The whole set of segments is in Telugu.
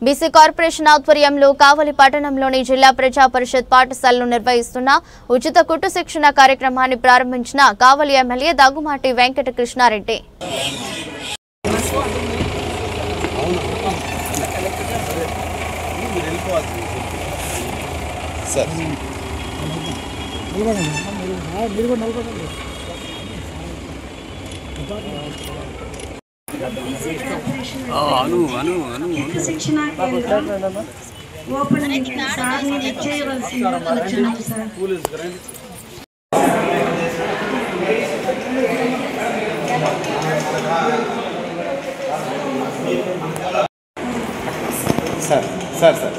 బీసీ కార్పొరేషన్ ఆధ్వర్యంలో కావలి పట్టణంలోని జిల్లా ప్రజా పరిషత్ పాఠశాలలో నిర్వహిస్తున్న ఉచిత కుట్టు శిక్షణ కార్యక్రమాన్ని ప్రారంభించిన కావలి ఎమ్మెల్యే దగ్గుమాటి వెంకట కృష్ణారెడ్డి. శిక్షణ కేంద్రం ఓపెనింగ్ సార్ని చేయవలసిందిగా కోరుచున్నాం sir. Sir sir sir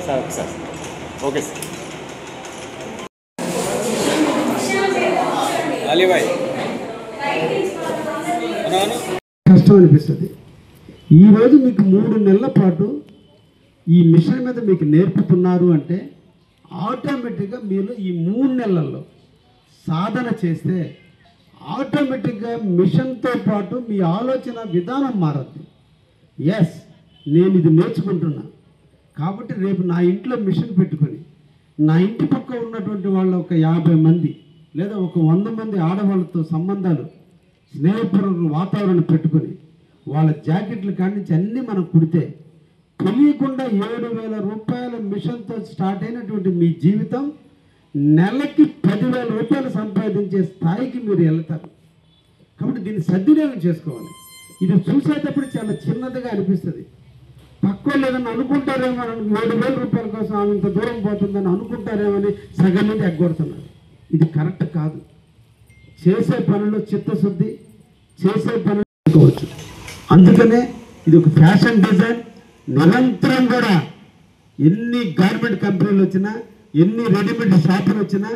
sir sir okay sir. కష్టం అనిపిస్తుంది. ఈరోజు మీకు 3 నెలల పాటు ఈ మిషన్ మీద మీకు నేర్పుతున్నారు అంటే ఆటోమేటిక్గా మీరు ఈ 3 నెలల్లో సాధన చేస్తే ఆటోమేటిక్గా మిషన్తో పాటు మీ ఆలోచన విధానం మారద్దు. ఎస్, నేను ఇది నేర్చుకుంటున్నా కాబట్టి రేపు నా ఇంట్లో మిషన్ పెట్టుకొని నా ఇంటి పక్క ఉన్నటువంటి వాళ్ళు ఒక 50 మంది లేదా ఒక 100 మంది ఆడవాళ్ళతో సంబంధాలు స్నేహపూర్వక వాతావరణం పెట్టుకొని వాళ్ళ జాకెట్లు కాడి నుంచి అన్నీ మనం కుడితే తెలియకుండా 7,000 రూపాయల మిషన్తో స్టార్ట్ అయినటువంటి మీ జీవితం నెలకి 10,000 రూపాయలు సంపాదించే స్థాయికి మీరు వెళ్తారు. కాబట్టి దీన్ని సద్వినియోగం చేసుకోవాలి. ఇది చూసేటప్పుడు చాలా చిన్నదిగా అనిపిస్తుంది. పక్క లేదని అనుకుంటారేమో, 7,000 రూపాయల కోసం ఆమె ఇంత దూరం పోతుందని అనుకుంటారేమని సగం మంది ఎగ్గొడుతున్నారు. ఇది కరెక్ట్ కాదు. చేసే పనులు చిత్తశుద్ధి, చేసే పనులు అనుకోవచ్చు. అందుకనే ఇది ఒక ఫ్యాషన్ డిజైన్. నిరంతరం కూడా ఎన్ని గార్మెంట్ కంపెనీలు వచ్చినా, ఎన్ని రెడీమేడ్ షాపులు వచ్చినా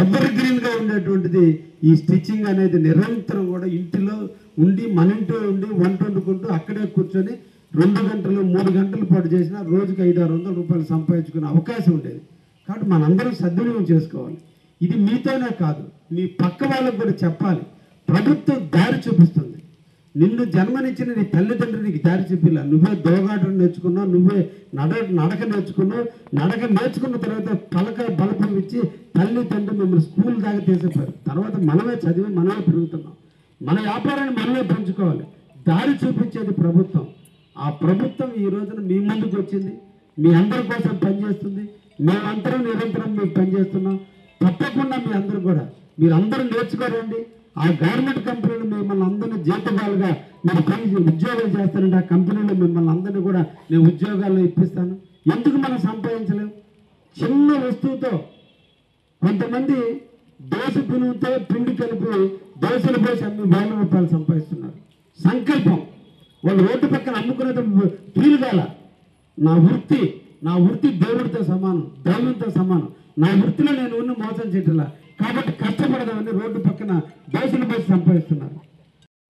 ఎవర్ గ్రీన్గా ఉండేటువంటిది ఈ స్టిచ్చింగ్ అనేది. నిరంతరం కూడా ఇంటిలో ఉండి, మన ఇంట్లో ఉండి వంట వండుకుంటూ అక్కడే కూర్చొని 2 గంటలు 3 గంటల పాటు చేసినా రోజుకి 500-600 రూపాయలు సంపాదించుకునే అవకాశం ఉండేది. కాబట్టి మనందరం సద్వినియోగం చేసుకోవాలి. ఇది మీతోనే కాదు, మీ పక్క వాళ్ళకు కూడా చెప్పాలి. ప్రభుత్వం దారి చూపిస్తుంది. నిన్ను జన్మనిచ్చిన నీ తల్లిదండ్రులు నీకు దారి చూపిలా. నువ్వే దోగాటం నేర్చుకున్నావు, నువ్వే నడక నేర్చుకున్నావు. నడక నేర్చుకున్న తర్వాత పలక బలపం ఇచ్చి తల్లిదండ్రులు మిమ్మల్ని స్కూల్ దాకా తీసేపారు. తర్వాత మనమే చదివి మనమే పెరుగుతున్నాం. మన వ్యాపారాన్ని మనమే పెంచుకోవాలి. దారి చూపించేది ప్రభుత్వం. ఆ ప్రభుత్వం ఈ రోజున మీ ముందుకు వచ్చింది, మీ అందరి కోసం పనిచేస్తుంది. మేమందరం నిరంతరం మీకు పనిచేస్తున్నాం. తప్పకుండా మీ అందరూ కూడా మీరందరూ నేర్చుకోరండి. ఆ గవర్నమెంట్ కంపెనీలు మిమ్మల్ని అందరినీ జీతగాలుగా మీరు పని ఉద్యోగాలు చేస్తారంటే ఆ కంపెనీలో మిమ్మల్ని అందరినీ కూడా నేను ఉద్యోగాల్లో ఇప్పిస్తాను. ఎందుకు మనం సంపాదించలేము? చిన్న వస్తువుతో కొంతమంది దోశ పినుతో పిండి కలిపి దోశలు పోసి అన్ని 1,000 రూపాయలు సంపాదిస్తున్నారు. సంకల్పం. వాళ్ళు రోడ్డు పక్కన అమ్ముకునేది ఫీలుగాల. నా వృత్తి దేవుడితో సమానం, దైవంతో సమానం. నా వృత్తిలో నేను ఉన్న మోసం చేయట్లా. కాబట్టి కష్టపడదామని రోడ్డు పక్కన దోశలు పోసి సంపాదిస్తున్నారు.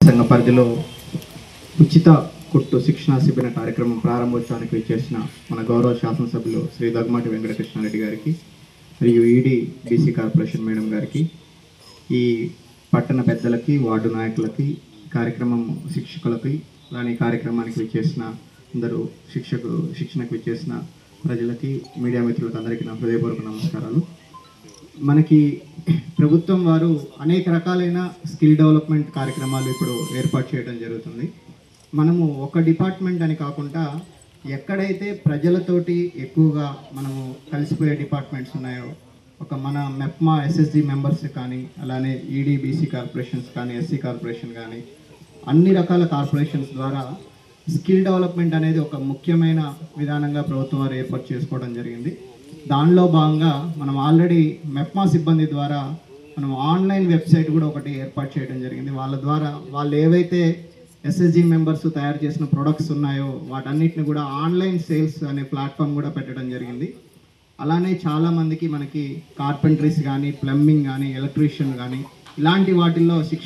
సంఘ పరిధిలో ఉచిత కుట్టు శిక్షణ శిబిర కార్యక్రమం ప్రారంభోత్సవానికి విచ్చేసిన మన గౌరవ శాసనసభ్యులు శ్రీ దగ్గుమాటి వెంకట కృష్ణారెడ్డి గారికి మరియు ఈడీ బీసీ కార్పొరేషన్ మేడం గారికి, ఈ పట్టణ పెద్దలకి, వార్డు నాయకులకి, కార్యక్రమం శిక్షకులకి, అలానే కార్యక్రమానికి విచ్చేసిన అందరూ శిక్షణకు విచ్చేసిన ప్రజలకి, మీడియా మిత్రులకు అందరికీ నా హృదయపూర్వక నమస్కారాలు. మనకి ప్రభుత్వం వారు అనేక రకాలైన స్కిల్ డెవలప్మెంట్ కార్యక్రమాలు ఇప్పుడు ఏర్పాటు చేయడం జరుగుతుంది. మనము ఒక డిపార్ట్మెంట్ అని కాకుండా ఎక్కడైతే ప్రజలతోటి ఎక్కువగా మనము కలిసిపోయే డిపార్ట్మెంట్స్ ఉన్నాయో, ఒక మన మెప్మా ఎస్ఎస్జి మెంబర్స్ కానీ, అలానే ఈడీబీసీ కార్పొరేషన్స్ కానీ, ఎస్సీ కార్పొరేషన్ కానీ, అన్ని రకాల కార్పొరేషన్స్ ద్వారా స్కిల్ డెవలప్మెంట్ అనేది ఒక ముఖ్యమైన విధానంగా ప్రభుత్వం వారు ఏర్పాటు చేసుకోవడం జరిగింది. దానిలో భాగంగా మనం ఆల్రెడీ మెప్మా సిబ్బంది ద్వారా మనం ఆన్లైన్ వెబ్సైట్ కూడా ఒకటి ఏర్పాటు చేయడం జరిగింది. వాళ్ళ ద్వారా వాళ్ళు ఏవైతే ఎస్ఎస్జి మెంబర్స్ తయారు చేసిన ప్రొడక్ట్స్ ఉన్నాయో వాటన్నిటిని కూడా ఆన్లైన్ సేల్స్ అనే ప్లాట్ఫామ్ కూడా పెట్టడం జరిగింది. అలానే చాలామందికి మనకి కార్పెంటరీస్ కానీ, ప్లంబింగ్ కానీ, ఎలక్ట్రీషియన్ కానీ ఇలాంటి వాటిల్లో శిక్షణ